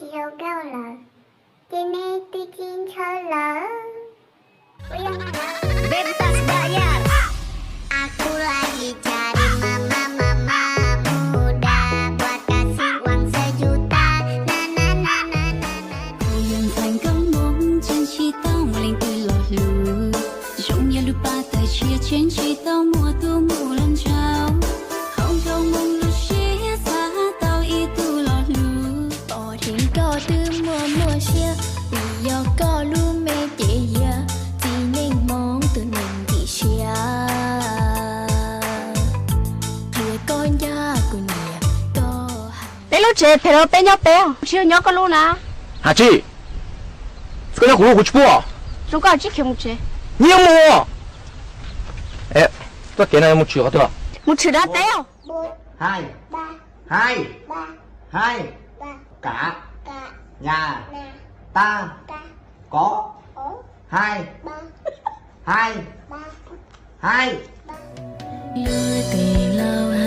chiều cao lờ Trên đây tôi chín cho lỡ Bebas bayar. Aku lagi cari mama muda buat kasih uang sejuta. Na na na na na na. Cô yang thành công muốn chân chỉ tao mà lên từ lọt lù. Giống như lúc ba tay chia trên chỉ tao mùa tu mùa lần trao. Không đâu mong lúc chia xa tao ý tu lọt lù. Bỏ thiên có tư mùa chia vì do có lu mê chế ya chỉ nên mong từ nên thì chia. Thưa con ya của nhà có bé lúc trẻ phải đâu bé nhóc bé chưa nhóc con luôn à 하지. 그냥 그거 고치 뭐? chúng con chỉ khiêu một trẻ 니야 뭐? 에, 또 걔나 뭐 치가 더. một trẻ đã té không hai Ba hai Ba hai Ba cả Cả nhà Nà ta Ta có Ố hai Ba hai Ba hai Lừa tiền lâu